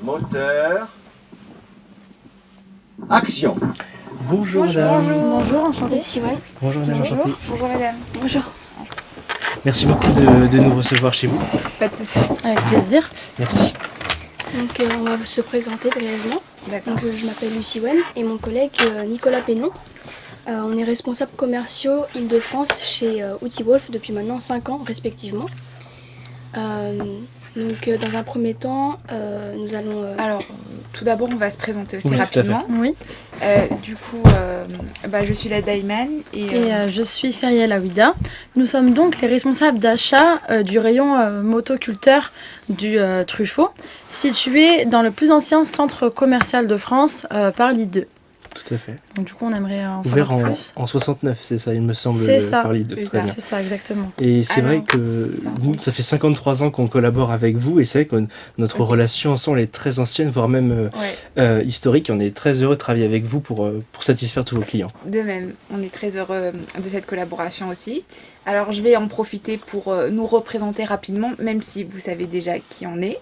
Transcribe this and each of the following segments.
Moteur. Action. Bonjour madame. Bonjour, enchantée. Simone. Bonjour madame, enchantée. Bonjour madame. Bonjour. Merci beaucoup de nous recevoir chez vous. Pas de soucis. Avec plaisir. Merci. Donc on va se présenter brièvement. D'accord. Donc je m'appelle Lucie Wen et mon collègue Nicolas Pénon. On est responsables commerciaux Île-de-France chez Outil Wolf depuis maintenant 5 ans respectivement. Donc dans un premier temps, nous allons... Alors, tout d'abord, on va se présenter aussi Oui, tout à fait. rapidement. Oui, Du coup, je suis la Daiman et, je suis Feriel Aouida. Nous sommes donc les responsables d'achat du rayon motoculteur du Truffaut, situé dans le plus ancien centre commercial de France par l'I2. Tout à fait. Donc du coup, on aimerait en Ouvert savoir plus. en 69, c'est ça, il me semble, C'est ça. par l'I2. Très bien. C'est ça, exactement. Et c'est Alors, vrai que nous, ça fait 53 ans qu'on collabore avec vous, et c'est vrai que notre relation ensemble est très ancienne, voire même historique. On est très heureux de travailler avec vous pour satisfaire tous vos clients. de même, on est très heureux de cette collaboration aussi. Alors, je vais en profiter pour nous représenter rapidement, même si vous savez déjà qui on est.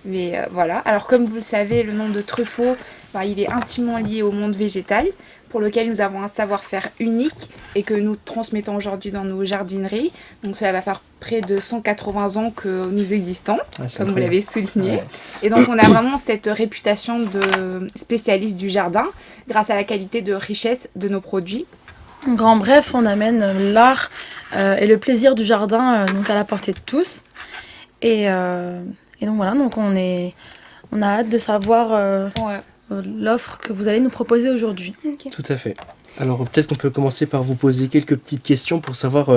Mais voilà, alors comme vous le savez, le nom de Truffaut, il est intimement lié au monde végétal, pour lequel nous avons un savoir-faire unique et que nous transmettons aujourd'hui dans nos jardineries. Donc cela va faire près de 180 ans que nous existons, Ah, c'est comme vous incroyable. l'avez souligné. Ouais. Et donc on a vraiment cette réputation de spécialiste du jardin, grâce à la qualité de richesse de nos produits. Donc en bref, on amène l'art et le plaisir du jardin donc à la portée de tous. Et donc voilà, donc on a hâte de savoir l'offre que vous allez nous proposer aujourd'hui. Ok. Tout à fait. Alors peut-être qu'on peut commencer par vous poser quelques petites questions pour savoir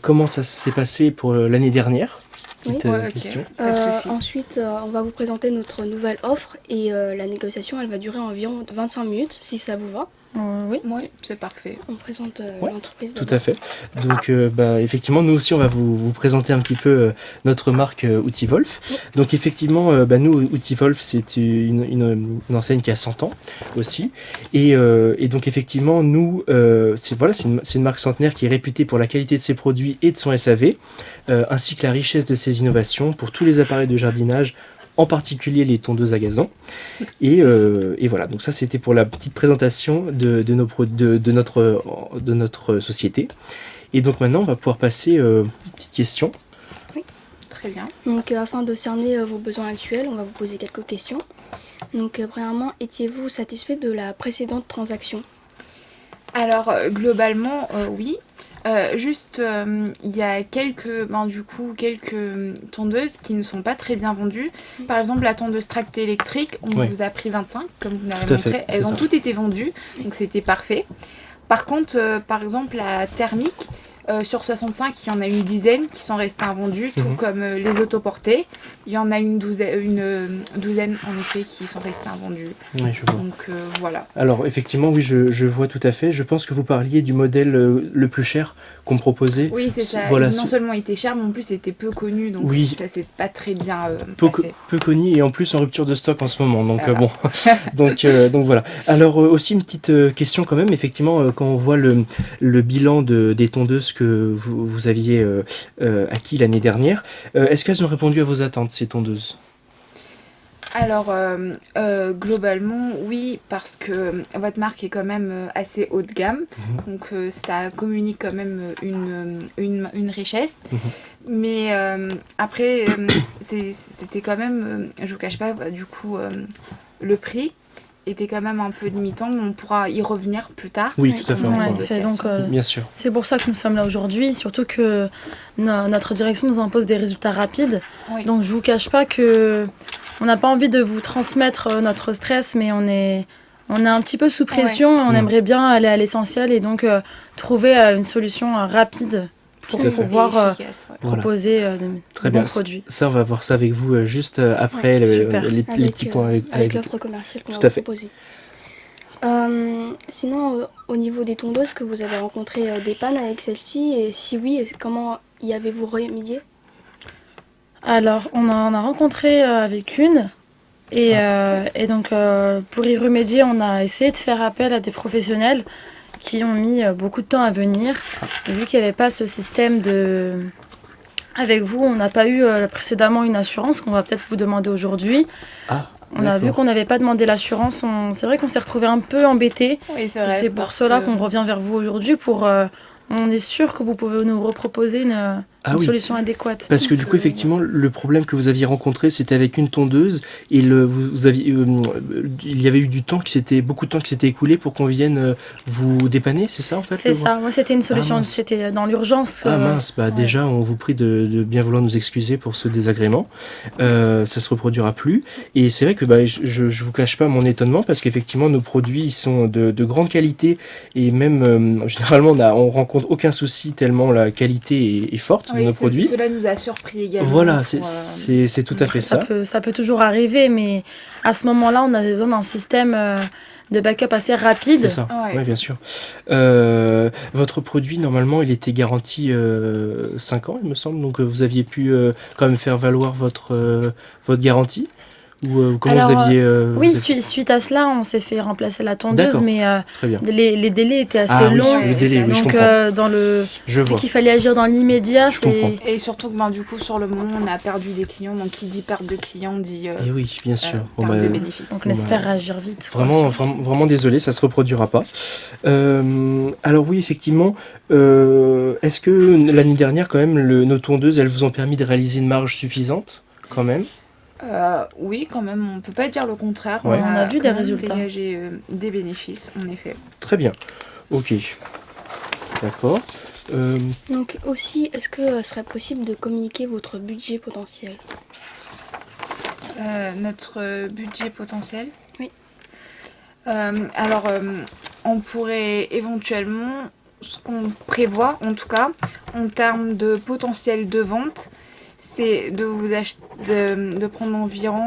comment ça s'est passé pour l'année dernière. Petite ok. question. Pas de souci. Ensuite, on va vous présenter notre nouvelle offre et la négociation, elle va durer environ 25 minutes, si ça vous va. Oui. Oui, c'est parfait. On présente Ouais, l'entreprise Tout d'abord. à fait. Donc, effectivement, nous aussi, on va vous présenter un petit peu notre marque Outil Wolf. Oui. Donc, effectivement, nous, Outil Wolf, c'est une enseigne qui a 100 ans aussi. Et donc, effectivement, nous, c'est une marque centenaire qui est réputée pour la qualité de ses produits et de son SAV, ainsi que la richesse de ses innovations pour tous les appareils de jardinage, en particulier les tondeuses à gazon. Et voilà, donc ça c'était pour la petite présentation de notre société. Et donc maintenant on va pouvoir passer aux petites questions. Très bien. Donc afin de cerner vos besoins actuels, on va vous poser quelques questions. Donc premièrement, étiez-vous satisfait de la précédente transaction? Alors globalement oui. Il y a quelques tondeuses qui ne sont pas très bien vendues. Par exemple la tondeuse tractée électrique, on Ouais. vous a pris 25 comme vous l'avez Tout à montré. fait, Elles c'est ont ça. toutes été vendues, donc c'était parfait. Par contre, par exemple la thermique, sur 65, il y en a une dizaine qui sont restées invendues, tout Mhm. comme les autoportées. Il y en a une douzaine en effet qui sont restées invendues. Ouais, je vois. Donc voilà. Alors effectivement, oui, je vois tout à fait. Je pense que vous parliez du modèle le plus cher qu'on proposait. Oui, c'est ça. Voilà, Non seulement il était cher, mais en plus il était peu connu, donc Oui. ça s'est pas très bien peu, passé. peu connu et en plus en rupture de stock en ce moment. Donc Voilà. bon, donc voilà. Alors aussi une petite question quand même. Effectivement, quand on voit le bilan des tondeuses que vous aviez acquis l'année dernière, est-ce qu'elles ont répondu à vos attentes, ces tondeuses? Alors globalement oui, parce que votre marque est quand même assez haut de gamme, donc ça communique quand même une richesse. Mais après c'était quand même, je vous cache pas, du coup le prix était quand même un peu limitant, mais on pourra y revenir plus tard. Oui, tout à fait. Dans la Ouais, on c'est négociation. donc Bien sûr. c'est pour ça que nous sommes là aujourd'hui, surtout que notre direction nous impose des résultats rapides. Oui. Donc je vous cache pas que on n'a pas envie de vous transmettre notre stress, mais on est un petit peu sous pression. On aimerait bien aller à l'essentiel et donc trouver une solution rapide pour Tout à fait. pouvoir Efficace, ouais. Voilà. proposer Très des bien. bons produits. Ça, on va voir ça avec vous juste après Ouais, super. les petits points Avec l'offre commerciale qu'on Tout va à vous fait. proposer. Sinon, au niveau des tondeuses, est-ce que vous avez rencontré des pannes avec celle-ci? Et si oui, comment y avez-vous remédié? Alors, on en a rencontré avec une. Et donc, pour y remédier, on a essayé de faire appel à des professionnels qui ont mis beaucoup de temps à venir. Et vu qu'il n'y avait pas ce système de... Avec vous, on n'a pas eu précédemment une assurance qu'on va peut-être vous demander aujourd'hui. Ah. On a vu D'accord. qu'on n'avait pas demandé l'assurance. C'est vrai qu'on s'est retrouvé un peu embêtés. Oui, c'est vrai. C'est pour parce cela que- qu'on revient vers vous aujourd'hui pour... on est sûr que vous pouvez nous reproposer une Ah oui. solution adéquate. Parce que du coup, effectivement, le problème que vous aviez rencontré, c'était avec une tondeuse et vous aviez, il y avait eu beaucoup de temps qui s'était écoulé pour qu'on vienne vous dépanner, c'est ça en fait C'est ça. Moi, c'était une solution. mince. C'était dans l'urgence. Ah mince, bah ouais. déjà on vous prie de bien vouloir nous excuser pour ce désagrément. Ça se reproduira plus. Et c'est vrai que bah, je vous cache pas mon étonnement parce qu'effectivement nos produits ils sont de grande qualité et même généralement on rencontre aucun souci tellement la qualité est forte de Oui, nos produits. cela nous a surpris également. Voilà, pour, c'est tout à fait ça. Ça peut toujours arriver, mais à ce moment-là, on avait besoin d'un système de backup assez rapide. C'est ça, Ouais. ouais, bien sûr. Votre produit, normalement, il était garanti 5 ans, il me semble, donc vous aviez pu quand même faire valoir votre garantie ou comment Alors, vous aviez... Oui, vous aviez- suite à cela, on s'est fait remplacer la tondeuse, D'accord. mais Très bien. les délais étaient assez Ah oui, longs. le délai, oui, je Donc, comprends. dans le Je fait vois. qu'il fallait agir dans l'immédiat, Je comprends. Et surtout que ben, du coup, sur le moment, on a perdu des clients. Donc, qui dit perte de clients dit Et oui, bien sûr. Bon, perte bah, de bénéfices. Donc, on Bon, espère bah, agir vite. quoi. vraiment désolé, ça se reproduira pas. Alors oui, effectivement, est-ce que l'année dernière, quand même, nos tondeuses, elles vous ont permis de réaliser une marge suffisante, quand même? Oui, quand même, on peut pas dire le contraire. Ouais. On a vu quand des même résultats. dégagé des bénéfices, en effet. Très bien. Ok. D'accord. Donc aussi, est-ce que ce serait possible de communiquer votre budget potentiel? Notre budget potentiel. Oui. Alors, on pourrait éventuellement, ce qu'on prévoit en tout cas, en termes de potentiel de vente, c'est de vous de prendre environ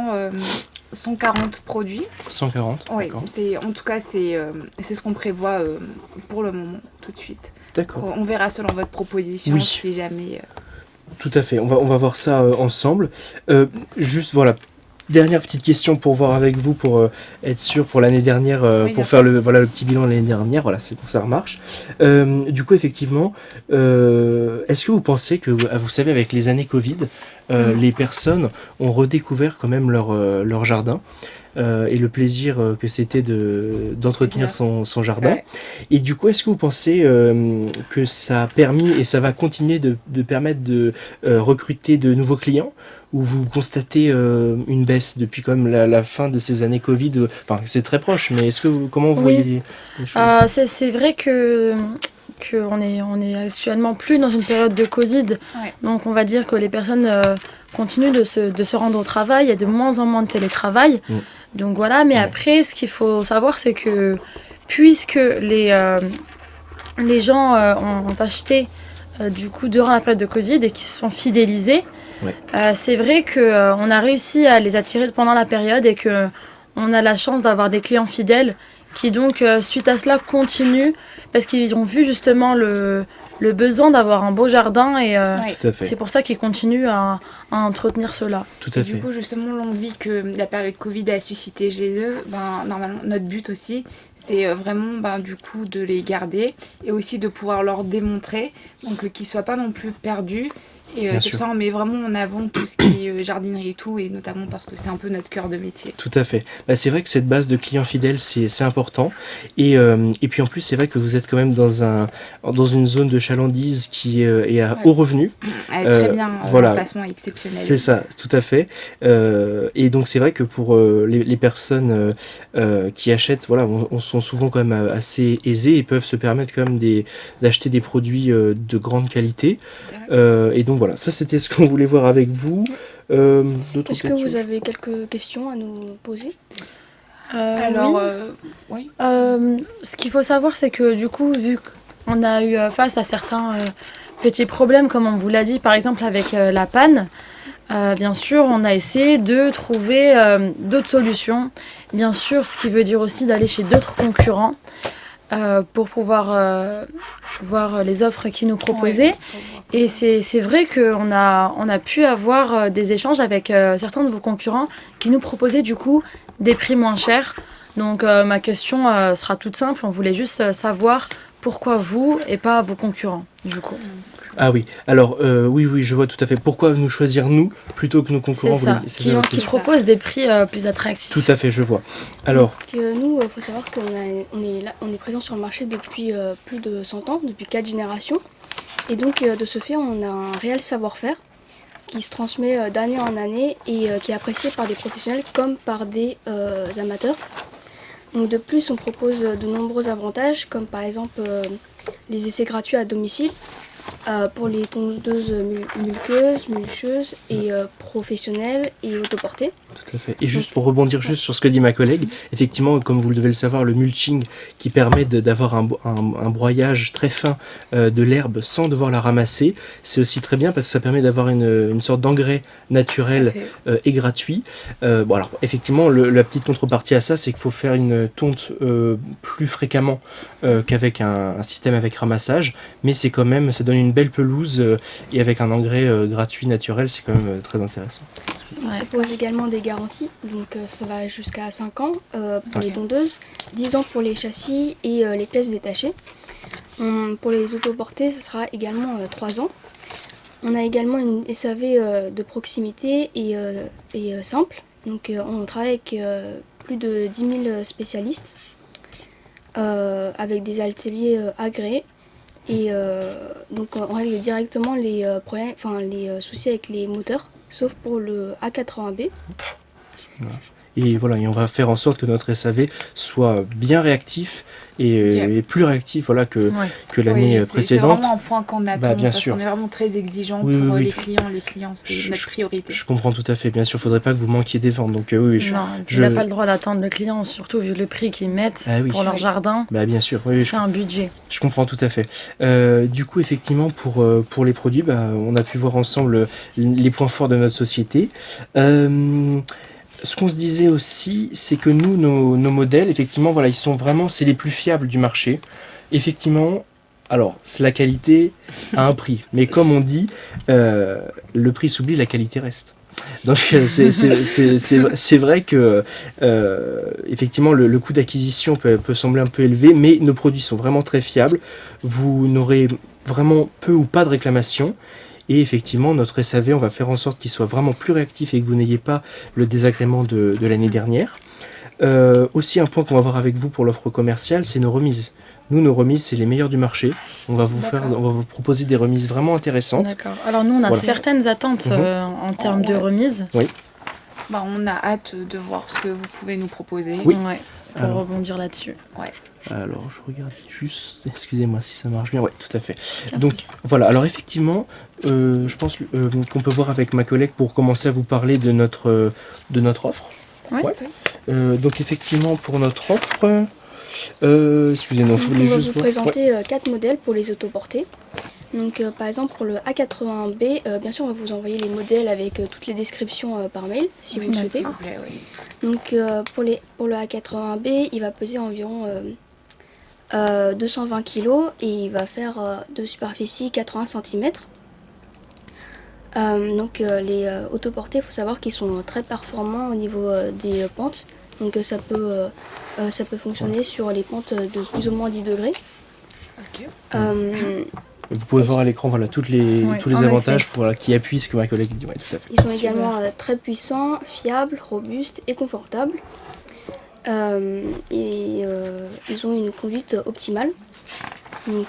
140 produits. 140, Oui, d'accord. en tout cas, c'est ce qu'on prévoit pour le moment, tout de suite. D'accord. On verra selon votre proposition Oui. si jamais. Tout à fait. On va voir ça ensemble. Juste, voilà. Dernière petite question pour voir avec vous, pour être sûr pour l'année dernière, Oui, bien pour faire sûr. le petit bilan de l'année dernière. Voilà, c'est pour ça marche. Du coup, effectivement, est-ce que vous pensez que, vous savez, avec les années Covid, les personnes ont redécouvert quand même leur jardin et le plaisir que c'était d'entretenir son jardin. Ouais. Et du coup, est-ce que vous pensez que ça a permis et ça va continuer de permettre de recruter de nouveaux clients, ou vous constatez une baisse depuis quand même la fin de ces années Covid? Enfin, c'est très proche, mais comment vous Oui. voyez les choses? C'est vrai que on est actuellement plus dans une période de Covid, Ouais. donc on va dire que les personnes continuent de se rendre au travail, il y a de moins en moins de télétravail, Mm. donc voilà, mais Ouais. après ce qu'il faut savoir c'est que puisque les gens ont acheté du coup durant la période de Covid et qui se sont fidélisés, Ouais. c'est vrai que on a réussi à les attirer pendant la période et que on a la chance d'avoir des clients fidèles qui donc suite à cela continuent parce qu'ils ont vu justement le besoin d'avoir un beau jardin et Ouais. Tout à fait. c'est pour ça qu'ils continuent à entretenir cela. Tout à Et fait. du coup, justement, l'envie que la période Covid a suscité chez eux, ben, normalement, notre but aussi, c'est vraiment ben, du coup de les garder et aussi de pouvoir leur démontrer, donc qu'ils ne soient pas non plus perdus. Et Bien c'est sûr. pour ça qu'on met vraiment en avant tout ce qui est jardinerie et tout, et notamment parce que c'est un peu notre cœur de métier. Tout à fait. Bah, c'est vrai que cette base de clients fidèles, c'est important. Et puis en plus, c'est vrai que vous êtes quand même dans une zone de chalandise qui est à Ouais. haut revenu. Elle est très bien, voilà. un placement exceptionnel. C'est ça, tout à fait. Et donc c'est vrai que pour les personnes qui achètent, voilà, on sont souvent quand même assez aisées et peuvent se permettre quand même d'acheter des produits de grande qualité. Et donc voilà, ça c'était ce qu'on voulait voir avec vous. D'autres Est-ce que questions? vous avez quelques questions à nous poser? Alors, oui. oui. Ce qu'il faut savoir, c'est que du coup, vu qu'on a eu face à certains petits problèmes, comme on vous l'a dit, par exemple avec la panne, bien sûr, on a essayé de trouver d'autres solutions. Bien sûr, ce qui veut dire aussi d'aller chez d'autres concurrents pour pouvoir voir les offres qu'ils nous proposaient. Et c'est vrai qu'on a pu avoir des échanges avec certains de vos concurrents qui nous proposaient du coup des prix moins chers. Donc ma question sera toute simple, on voulait juste savoir pourquoi vous et pas vos concurrents du coup. Ah oui, alors oui, je vois tout à fait. Pourquoi nous choisir nous plutôt que nos concurrents? C'est ça, C'est qui, ça votre qui question. proposent des prix plus attractifs. Tout à fait, je vois. Alors, Nous, il faut savoir on est présent sur le marché depuis plus de 100 ans, depuis 4 générations. Et donc, de ce fait, on a un réel savoir-faire qui se transmet d'année en année et qui est apprécié par des professionnels comme par des amateurs. Donc, de plus, on propose de nombreux avantages, comme par exemple les essais gratuits à domicile pour les tondeuses mulcheuses et professionnelles et autoportées. tout à fait. Et juste pour rebondir juste sur ce que dit ma collègue, effectivement, comme vous devez le savoir, le mulching qui permet d'avoir un broyage très fin de l'herbe sans devoir la ramasser, c'est aussi très bien parce que ça permet d'avoir une sorte d'engrais naturel et gratuit. Bon, alors, effectivement, la petite contrepartie à ça, c'est qu'il faut faire une tonte plus fréquemment qu'avec un système avec ramassage, mais c'est quand même, ça donne une belle pelouse et avec un engrais gratuit naturel, c'est quand même très intéressant. On propose également des garanties, donc ça va jusqu'à 5 ans pour les tondeuses, 10 ans pour les châssis et les pièces détachées. Pour les autoportées, ce sera également 3 ans. On a également une SAV de proximité et simple. Donc on travaille avec plus de 10 000 spécialistes avec des ateliers agréés. Et donc on règle directement les problèmes, les soucis avec les moteurs, sauf pour le A80B. Voilà. Et voilà, et on va faire en sorte que notre SAV soit bien réactif et plus réactif que l'année précédente. C'est vraiment un point qu'on attend, bien parce sûr. qu'on est vraiment très exigeant Oui, pour oui. les clients. Les clients, c'est notre priorité. Je comprends tout à fait, bien sûr, il ne faudrait pas que vous manquiez des ventes. Donc oui, Non, il n'a pas le droit d'attendre le client, surtout vu le prix qu'ils mettent pour leur jardin. Bien sûr, oui, c'est un budget. Je comprends tout à fait. Du coup, effectivement, pour les produits, on a pu voir ensemble les points forts de notre société. Ce qu'on se disait aussi, c'est que nous, nos modèles, effectivement, voilà, ils sont vraiment, c'est les plus fiables du marché. Effectivement, alors, c'est la qualité à un prix. Mais comme on dit, le prix s'oublie, la qualité reste. Donc c'est vrai que effectivement le coût d'acquisition peut sembler un peu élevé, mais nos produits sont vraiment très fiables. Vous n'aurez vraiment peu ou pas de réclamations. Et effectivement, notre SAV, on va faire en sorte qu'il soit vraiment plus réactif et que vous n'ayez pas le désagrément de l'année dernière. Aussi, un point qu'on va voir avec vous pour l'offre commerciale, c'est nos remises. Nous, nos remises, c'est les meilleures du marché. On va vous proposer des remises vraiment intéressantes. D'accord. Alors nous, on a certaines attentes en termes de remises. Oui. On a hâte de voir ce que vous pouvez nous proposer. Oui. Pour rebondir là-dessus. Alors, je regarde juste, excusez-moi si ça marche bien, tout à fait. Donc, voilà, alors effectivement, je pense qu'on peut voir avec ma collègue pour commencer à vous parler de notre offre. Donc, effectivement, pour notre offre, excusez-moi, on va vous présenter 4 modèles pour les autoportées. Donc, par exemple, pour le A80B, bien sûr, on va vous envoyer les modèles avec toutes les descriptions par mail, si vous le souhaitez. S'il vous plaît, Donc, pour le A80B, il va peser environ 220 kg et il va faire de superficie 80 cm. Donc, les autoportés, il faut savoir qu'ils sont très performants au niveau des pentes. Donc, ça peut fonctionner sur les pentes de plus ou moins 10 degrés. Vous pouvez voir à l'écran tous les avantages qui appuient ce que ma collègue dit. Tout à fait. Ils sont également très puissants, fiables, robustes et confortables. Ils ont une conduite optimale. Donc,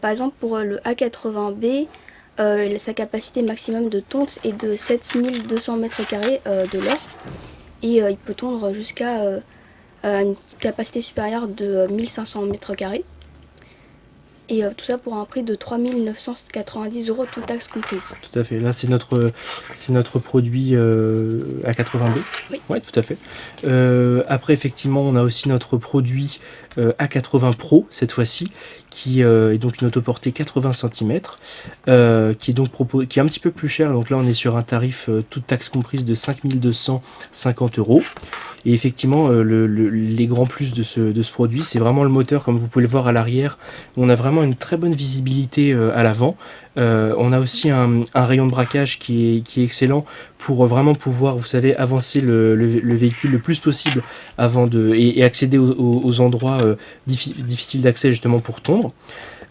par exemple, pour le A80B, sa capacité maximum de tonte est de 7200 m² de l'or. Et il peut tondre jusqu'à une capacité supérieure de 1500 m². Et tout ça pour un prix de 3 990 €, toutes taxes comprises. Tout à fait. Là, c'est notre produit A80B. Oui, tout à fait. Après, effectivement, on a aussi notre produit A80 Pro, cette fois-ci, qui est donc une autoportée 80 cm, qui est un petit peu plus cher. Donc là, on est sur un tarif, toute taxe comprise, de 5 250 €. Et effectivement, les grands plus de ce produit, c'est vraiment le moteur, comme vous pouvez le voir à l'arrière. On a vraiment une très bonne visibilité à l'avant. On a aussi un rayon de braquage qui est excellent pour vraiment pouvoir, vous savez, avancer le véhicule le plus possible et accéder aux endroits difficiles d'accès justement pour tondre.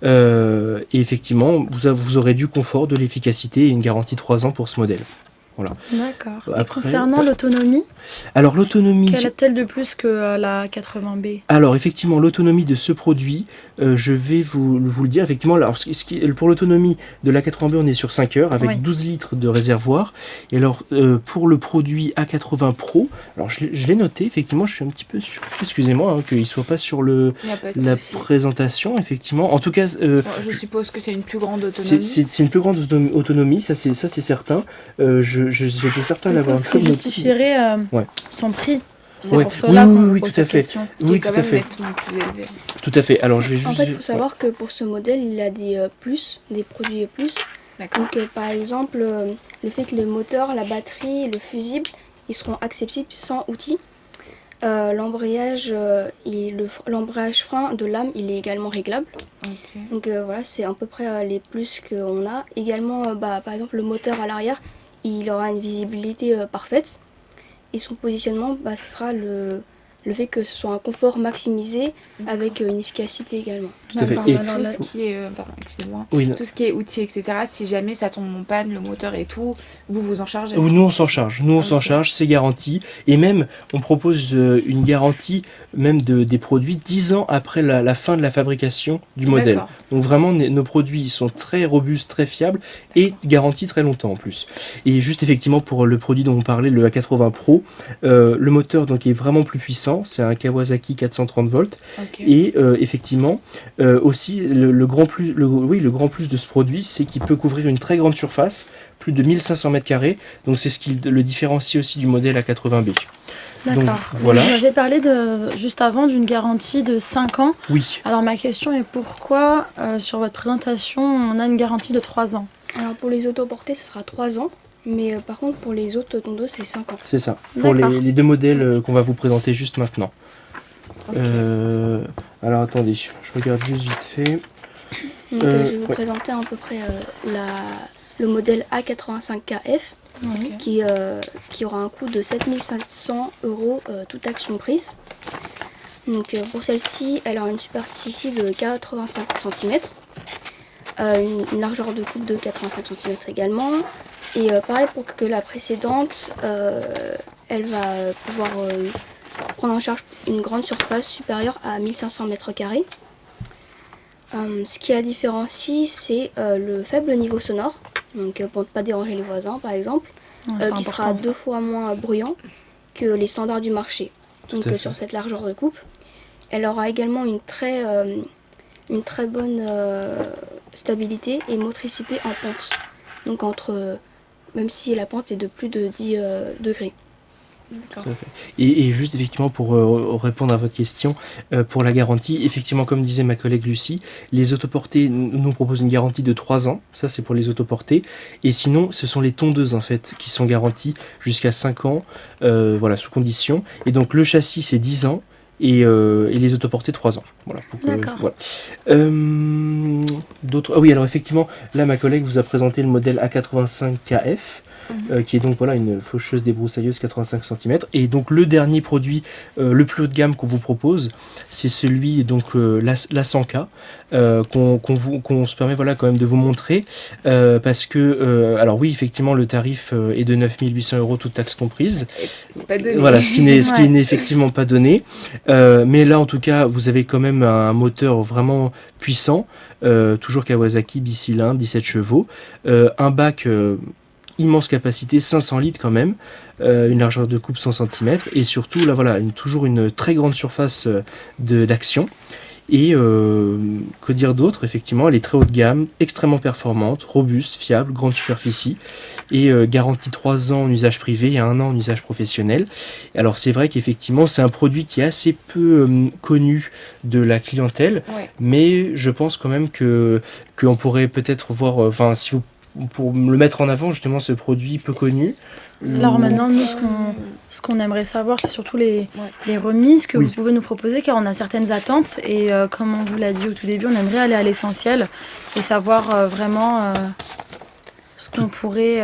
Et effectivement, vous aurez du confort, de l'efficacité et une garantie 3 ans pour ce modèle. Voilà. D'accord. Et Après, concernant l'autonomie, alors l'autonomie... quelle a-t-elle de plus que la 80B? Alors effectivement, l'autonomie de ce produit, je vais vous le dire. Effectivement, alors, pour l'autonomie de la 80B, on est sur 5 heures avec Oui. 12 litres de réservoir. Et alors pour le produit A80 Pro, alors je l'ai noté, effectivement, je suis un petit peu surpris, excusez-moi, hein, qu'il ne soit pas sur Il n'y a pas de la souci. présentation, effectivement. En tout cas, Bon, je suppose que c'est une plus grande autonomie. c'est une plus grande autonomie, ça c'est certain. J'étais certain d'avoir Ce qui justifierait Ouais. son prix. C'est Ouais. pour cela Oui, qu'on oui, me oui, pose tout à cette fait. question. Qui est Oui, quand tout à même fait. nettement plus élevé. Tout à fait. Alors je vais juste... En fait, il faut savoir que pour ce modèle, il a des plus, des produits plus. D'accord. Donc, par exemple, le fait que le moteur, la batterie, le fusible, ils seront accessibles sans outils. L'embrayage l'embrayage frein de lame, il est également réglable. Ok. Donc voilà, c'est à peu près les plus qu'on a. Également, par exemple, le moteur à l'arrière, il aura une visibilité parfaite. Et son positionnement, ce sera le fait que ce soit un confort maximisé avec une efficacité également. Tout à fait. D'accord, Et- alors là- Tout ce qui est, pardon, excusez-moi, Oui, non. tout ce qui est outils, etc. Si jamais ça tombe en panne, le moteur et tout, vous en chargez. Nous on s'en charge, Ok. c'est garanti. Et même, on propose une garantie même des produits 10 ans après la fin de la fabrication du modèle. D'accord. Donc vraiment, nos produits sont très robustes, très fiables et garantis très longtemps en plus. Et juste effectivement pour le produit dont on parlait, le A80 Pro, le moteur donc est vraiment plus puissant. C'est un Kawasaki 430 volts. Ok. Et effectivement, aussi le grand plus de ce produit, c'est qu'il peut couvrir une très grande surface, plus de 1500 mètres carrés. Donc c'est ce qui le différencie aussi du modèle A80B. Donc, D'accord. voilà. Vous m'avez parlé juste avant d'une garantie de 5 ans. Oui. Alors ma question est pourquoi sur votre présentation on a une garantie de 3 ans? Alors pour les autoportés, ce sera 3 ans. Mais par contre, pour les autres tondeuses, c'est 5 ans. C'est ça. Pour D'accord. les deux modèles qu'on va vous présenter juste maintenant. Ok. Alors attendez, je regarde juste vite fait. Donc je vais vous ouais. présenter à peu près le modèle A85KF Oui. qui aura un coût de 7500 € toute action prise. Donc pour celle-ci, elle aura une superficie de 85 cm, une largeur de coupe de 85 cm également. Et pareil pour que la précédente, elle va pouvoir prendre en charge une grande surface supérieure à 1500 m². Ce qui la différencie, c'est le faible niveau sonore, donc pour ne pas déranger les voisins par exemple, Ouais, c'est qui sera important, ça. 2 fois moins bruyant que les standards du marché. Donc Tout à fait. sur cette largeur de coupe, elle aura également une très bonne stabilité et motricité en pente. Donc même si la pente est de plus de 10 degrés. D'accord. Tout à fait. Et juste effectivement pour répondre à votre question, pour la garantie, effectivement comme disait ma collègue Lucie, les autoportés nous proposent une garantie de 3 ans, ça c'est pour les autoportés, et sinon ce sont les tondeuses en fait qui sont garanties jusqu'à 5 ans, voilà, sous condition, et donc le châssis c'est 10 ans, et les autoportés 3 ans. Voilà, D'accord. voilà. Ah oui, alors effectivement, là ma collègue vous a présenté le modèle A85KF, qui est donc voilà une faucheuse débroussailleuse 85 cm. Et donc le dernier produit, le plus haut de gamme qu'on vous propose, c'est celui donc la 100K qu'on se permet voilà quand même de vous montrer parce que alors oui effectivement le tarif est de 9800 € toute taxe comprise. C'est pas donné. Voilà, ce qui Ouais. n'est effectivement pas donné. Mais là, en tout cas, vous avez quand même un moteur vraiment puissant. Toujours Kawasaki, bicylindre, 17 chevaux. Un bac immense capacité, 500 litres quand même. Une largeur de coupe 100 cm. Et surtout, là, voilà, toujours une très grande surface d'action. Et que dire d'autre? Effectivement, elle est très haut de gamme, extrêmement performante, robuste, fiable, grande superficie et garantie 3 ans en usage privé et 1 an en usage professionnel. Alors c'est vrai qu'effectivement c'est un produit qui est assez peu connu de la clientèle, Ouais. mais je pense quand même qu'on pourrait peut-être voir, enfin si vous pour le mettre en avant justement ce produit peu connu. Alors maintenant, nous, ce qu'on aimerait savoir, c'est surtout les remises que Oui. vous pouvez nous proposer, car on a certaines attentes. Et comme on vous l'a dit au tout début, on aimerait aller à l'essentiel et savoir vraiment ce qu'on pourrait,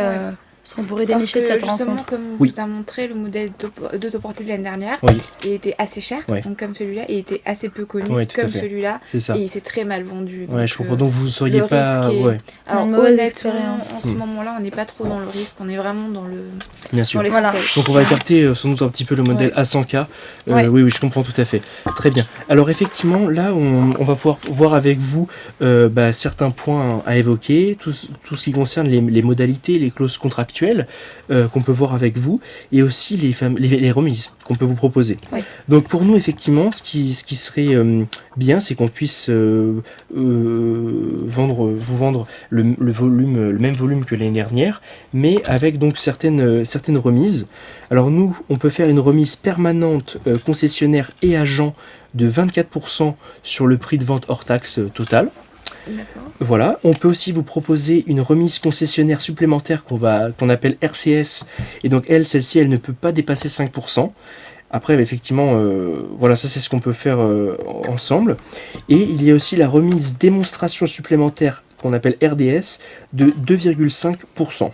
ce qu'on pourrait Parce dénicher que de cette justement, rencontre. comme Oui. vous a montré, le modèle d'autoportée de l'année dernière, Oui, il était assez cher, Ouais. donc comme celui-là, et il était assez peu connu, Ouais, tout à comme fait. celui-là, c'est ça. et il s'est très mal vendu. Ouais, donc, je comprends. Donc vous ne seriez le pas... risque est- Ouais, Alors Une mauvaise honnêtement, expérience. en ce moment-là, on n'est pas trop dans le risque, on est vraiment dans bien sûr. Voilà. l'essentiel. Donc on va écarter sans doute un petit peu le modèle Ouais. A100K. Ouais. Oui, je comprends tout à fait. Très bien. Alors effectivement, là, on va pouvoir voir avec vous certains points à évoquer, tout ce qui concerne les modalités, les clauses contractuelles qu'on peut voir avec vous, et aussi les remises qu'on peut vous proposer. Oui. Donc pour nous, effectivement, ce qui serait bien, c'est qu'on puisse vous vendre le même volume que l'année dernière, mais avec donc certaines remises. Alors nous, on peut faire une remise permanente concessionnaire et agent de 24% sur le prix de vente hors taxe total. D'accord. Voilà, on peut aussi vous proposer une remise concessionnaire supplémentaire qu'on appelle RCS, et donc celle-ci, elle ne peut pas dépasser 5%. Après, effectivement, voilà, ça c'est ce qu'on peut faire ensemble. Et il y a aussi la remise démonstration supplémentaire qu'on appelle RDS de 2,5%.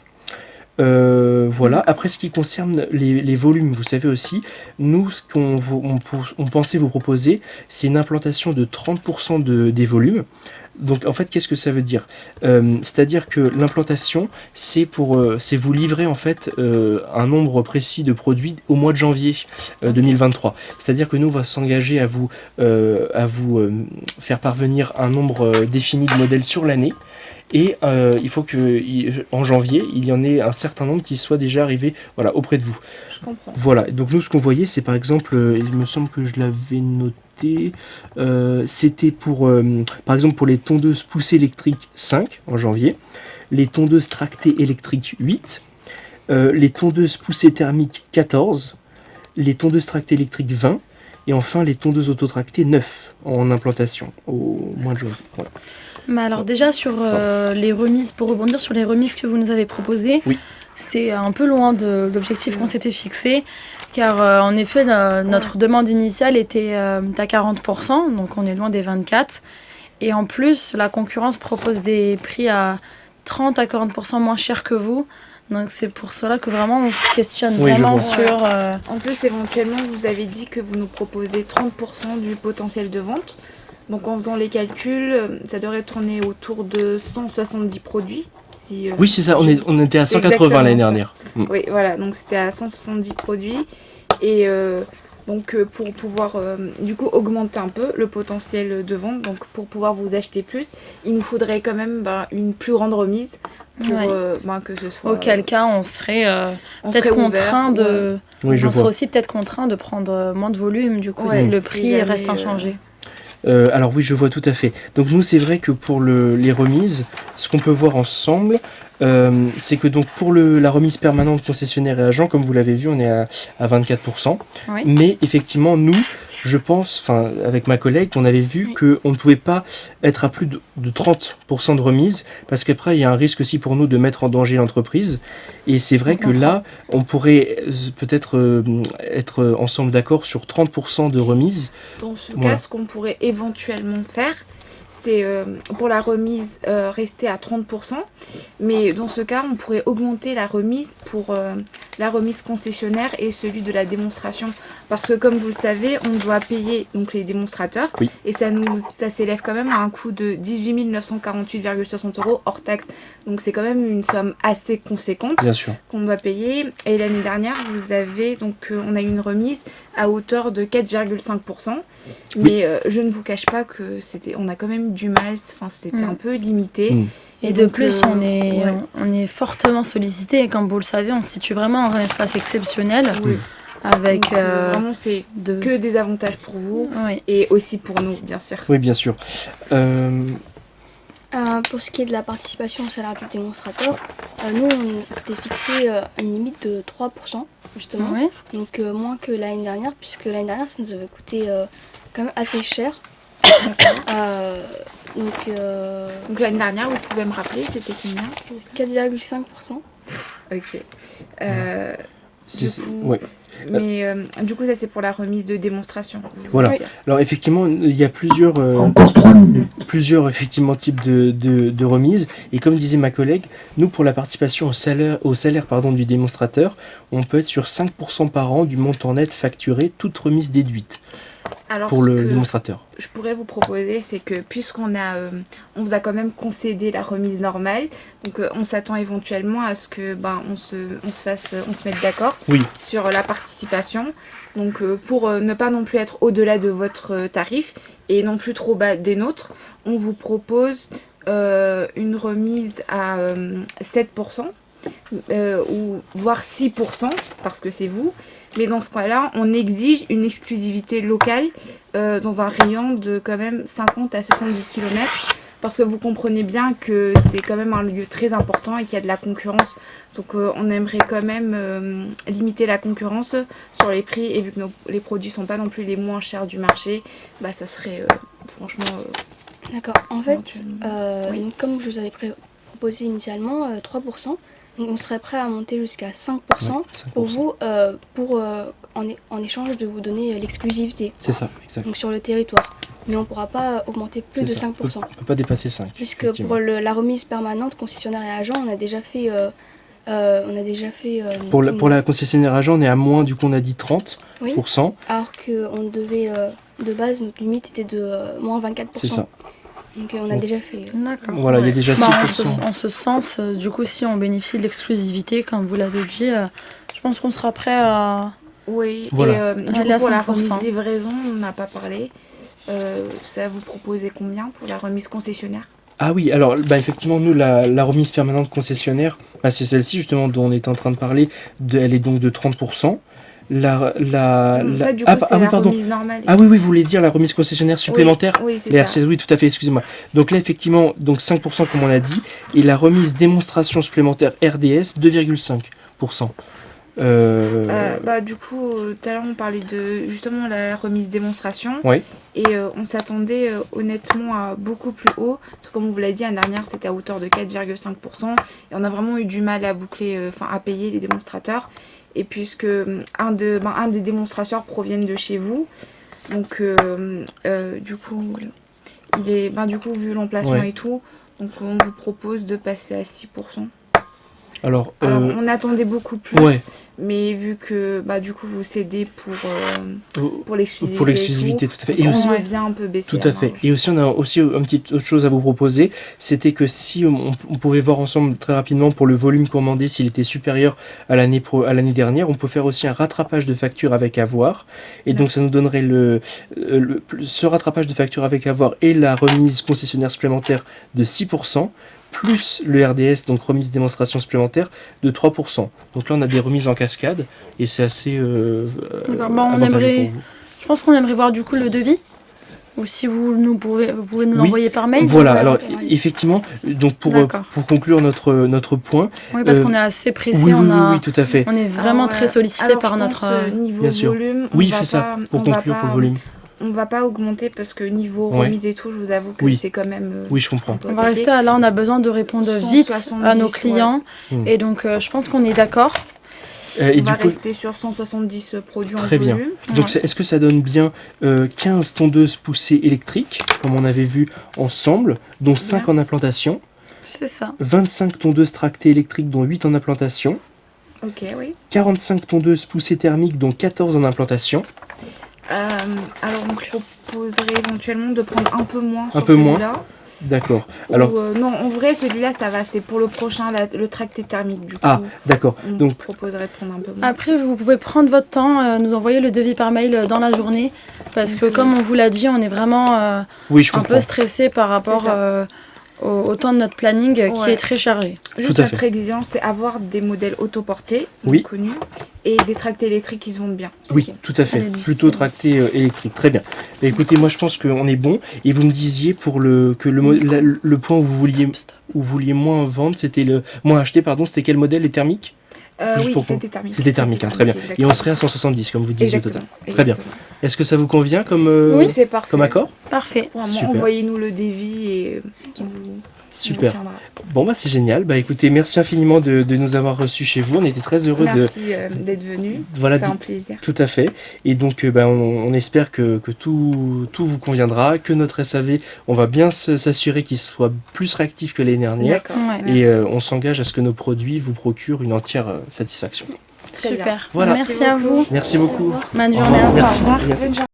Voilà. Après, ce qui concerne les volumes, vous savez aussi, nous, ce on pensait vous proposer, c'est une implantation de 30% des volumes. Donc, en fait, qu'est-ce que ça veut dire ? C'est-à-dire que l'implantation, c'est vous livrer en fait un nombre précis de produits au mois de janvier 2023. C'est-à-dire que nous, on va s'engager à vous faire parvenir un nombre défini de modèles sur l'année. Et il faut qu'en janvier, il y en ait un certain nombre qui soient déjà arrivés auprès de vous. Je comprends. Voilà, donc nous ce qu'on voyait, c'est par exemple, il me semble que je l'avais noté, c'était par exemple pour les tondeuses poussées électriques 5 en janvier, les tondeuses tractées électriques 8, les tondeuses poussées thermiques 14, les tondeuses tractées électriques 20, et enfin les tondeuses autotractées 9 en implantation au mois de janvier. Voilà. Mais alors déjà sur les remises, pour rebondir sur les remises que vous nous avez proposées, Oui. c'est un peu loin de l'objectif qu'on s'était fixé, car en effet notre demande initiale était à 40%, donc on est loin des 24%, et en plus la concurrence propose des prix à 30 à 40% moins chers que vous, donc c'est pour cela que vraiment on se questionne Oui, je vraiment vois. sur... En plus, éventuellement, vous avez dit que vous nous proposez 30% du potentiel de vente. Donc en faisant les calculs, ça devrait tourner autour de 170 produits. Oui, c'est ça, on était à 180 l'année dernière. Oui, voilà, donc c'était à 170 produits. Et donc pour pouvoir du coup augmenter un peu le potentiel de vente, donc pour pouvoir vous acheter plus, il nous faudrait quand même une plus grande remise pour que ce soit... Auquel cas on serait on peut-être serait contraint ouverte, de... Oui, je on serait vois. aussi peut-être contraint de prendre moins de volume, du coup, Ouais, si le si prix jamais, reste inchangé. Alors oui, je vois tout à fait. Donc nous, c'est vrai que pour les remises, ce qu'on peut voir ensemble, c'est que donc pour la remise permanente concessionnaire et agent, comme vous l'avez vu, on est à 24%. Oui. Mais effectivement, nous, je pense, avec ma collègue, on avait vu qu'on ne pouvait pas être à plus de 30% de remise, parce qu'après, il y a un risque aussi pour nous de mettre en danger l'entreprise. Et c'est vrai que là, on pourrait peut-être être ensemble d'accord sur 30% de remise. Dans ce Voilà. cas, ce qu'on pourrait éventuellement faire, c'est pour la remise rester à 30%. Mais dans ce cas, on pourrait augmenter la remise pour la remise concessionnaire et celui de la démonstration. Parce que comme vous le savez, on doit payer donc les démonstrateurs. Oui. Et ça s'élève quand même à un coût de 18 948,60 € hors taxe. Donc c'est quand même une somme assez conséquente Bien sûr. qu'on doit payer. Et l'année dernière, vous avez on a eu une remise à hauteur de 4,5%. Mais je ne vous cache pas que on a quand même du mal. Enfin, c'était un peu limité. Et de donc, plus, on est fortement sollicité. Et comme vous le savez, on se situe vraiment dans un espace exceptionnel. Oui. Avec Donc, vraiment, c'est que des avantages pour vous. Oui. Et aussi pour nous, bien sûr. Oui, bien sûr. Pour ce qui est de la participation au salaire du démonstrateur, nous on s'était fixé une limite de 3% justement, Oui. donc moins que l'année dernière, puisque l'année dernière ça nous avait coûté quand même assez cher. Donc l'année dernière, vous pouvez me rappeler, c'était combien s'il vous plaît ? 4,5%. Ok. Ouais. Mais du coup, ça c'est pour la remise de démonstration. Voilà. Oui. Alors effectivement, il y a plusieurs effectivement types de remises. Et comme disait ma collègue, nous pour la participation au salaire du démonstrateur, on peut être sur 5% par an du montant net facturé, toute remise déduite Alors, pour ce le que démonstrateur. je pourrais vous proposer, c'est que puisqu'on a, on vous a quand même concédé la remise normale, donc on s'attend éventuellement à ce que on se mette d'accord Oui, sur la participation. Donc pour ne pas non plus être au-delà de votre tarif et non plus trop bas des nôtres, on vous propose une remise à 7%. Ou voire 6% parce que c'est vous, mais dans ce cas-là on exige une exclusivité locale dans un rayon de quand même 50 à 70 km parce que vous comprenez bien que c'est quand même un lieu très important et qu'il y a de la concurrence, donc on aimerait quand même limiter la concurrence sur les prix, et vu que les produits sont pas non plus les moins chers du marché, ça serait franchement D'accord. En fait, oui. donc, comme je vous avais proposé initialement, 3%, donc on serait prêt à monter jusqu'à 5% pour 5%. vous, en échange de vous donner l'exclusivité. C'est ça, exact. Donc sur le territoire. Mais on ne pourra pas augmenter plus de C'est ça. 5%. On peut pas dépasser 5. Puisque effectivement. pour la remise permanente, concessionnaire et agent, on a déjà fait... Pour la concessionnaire agent, on est à moins, du coup on a dit 30%. Oui, alors qu'on devait... de base, notre limite était de moins 24%. C'est ça. Donc on a Donc, déjà fait... D'accord. Voilà, il y a déjà 6%. En ce sens, du coup, si on bénéficie de l'exclusivité, comme vous l'avez dit, je pense qu'on sera prêt à... Oui, Voilà. et du coup, Aller à pour la 5%. remise livraison, on n'a pas parlé. Ça vous proposait combien pour la remise concessionnaire? Ah oui, alors effectivement, nous, la remise permanente concessionnaire, c'est celle-ci justement dont on est en train de parler, elle est donc de 30%. Ça, du coup, c'est la remise normale. Ah oui, vous voulez dire la remise concessionnaire supplémentaire? Oui, c'est Les ça. RC, oui, tout à fait, excusez-moi. Donc là, effectivement, donc 5% comme on l'a dit, et la remise démonstration supplémentaire RDS, 2,5%. Du coup, tout à l'heure, on parlait de justement la remise démonstration. Ouais. Et on s'attendait honnêtement à beaucoup plus haut. Parce que comme on vous l'a dit, l'année dernière, c'était à hauteur de 4,5%. Et on a vraiment eu du mal à boucler, à payer les démonstrateurs. Et puisque un des démonstrateurs proviennent de chez vous. Donc, du coup, vu l'emplacement et tout, donc on vous propose de passer à 6%. Alors, on attendait beaucoup plus, ouais. mais vu que du coup vous cédez pour l'exclusivité. Pour l'exclusivité, tout à fait. Et Et aussi, aussi, on veut bien un peu baisser. tout à fait. Et aussi, on a aussi une petite autre chose à vous proposer, c'était que si on pouvait voir ensemble très rapidement pour le volume commandé, s'il était supérieur à l'année dernière, on peut faire aussi un rattrapage de facture avec avoir. Et donc, ça nous donnerait ce rattrapage de facture avec avoir et la remise concessionnaire supplémentaire de 6%. Plus le RDS, donc remise démonstration supplémentaire, de 3%. Donc là, on a des remises en cascade, et c'est assez D'accord. avantageux pour vous. Je pense qu'on aimerait voir du coup le devis. Ou si vous pouvez nous Oui. l'envoyer par mail. Voilà, Ouais, alors ouais. effectivement, donc pour D'accord. conclure notre point, Oui, parce qu'on est assez pressé. oui, On tout à fait. est vraiment très sollicité par notre... niveau Bien sûr. volume, Oui, c'est ça, pour conclure pour le volume. On va pas augmenter parce que niveau Ouais. remise et tout, je vous avoue que Oui. c'est quand même. Oui, je comprends. On va rester là, on a besoin de répondre vite à 170, nos clients. ouais. Et donc, je pense qu'on est d'accord. Et On du va coup, rester sur 170 produits très en bien. volume. Donc, Ouais. est-ce que ça donne bien 15 tondeuses poussées électriques, comme on avait vu ensemble, dont 5 en implantation, C'est ça. 25 tondeuses tractées électriques, dont 8 en implantation, Ok, oui. 45 tondeuses poussées thermiques, dont 14 en implantation. Alors on proposerait éventuellement de prendre un peu moins Un sur peu moins. celui-là. D'accord. Alors, Non, en vrai, celui-là, ça va. C'est pour le prochain, le tracté thermique. Du coup, d'accord. on Donc, proposerait de prendre un peu moins. Après, vous pouvez prendre votre temps, nous envoyer le devis par mail dans la journée. Parce que comme on vous l'a dit, on est vraiment oui, je un comprends. peu stressé par rapport C'est au temps de notre planning qui Ouais. est très chargé. Juste tout à notre exigence, c'est avoir des modèles autoportés, Oui. connus, et des tractés électriques qui se vendent bien. C'est Oui, ok. tout à fait. Allez, lui, Plutôt c'est bon. tracté électrique. Très bien. Bah, écoutez, moi je pense qu'on est bon. Et vous me disiez que le point où vous vouliez moins vendre, c'était moins acheter, pardon, c'était quel modèle, les thermiques? Juste Oui, pour c'était thermique. C'était thermique, très bien. Et Exactement. on serait à 170, comme vous disiez au total. Exactement. Très bien. Est-ce que ça vous convient comme, Oui, c'est parfait. comme accord? Parfait. Vraiment, Super. envoyez-nous le devis et Super. tiendra. Bon, bah c'est génial. Bah écoutez, merci infiniment de nous avoir reçus chez vous. On était très heureux Merci d'être venu. Voilà, C'était un plaisir. tout à fait. Et donc, bah, on espère que tout vous conviendra, que notre SAV, on va bien s'assurer qu'il soit plus réactif que l'année dernière. D'accord. Ouais. Merci. Et on s'engage à ce que nos produits vous procurent une entière satisfaction. Très bien. Super. Voilà. Merci à vous. Merci beaucoup. Au revoir. Bonne Au journée. revoir. Au Merci. revoir. À bientôt. Bonne journée.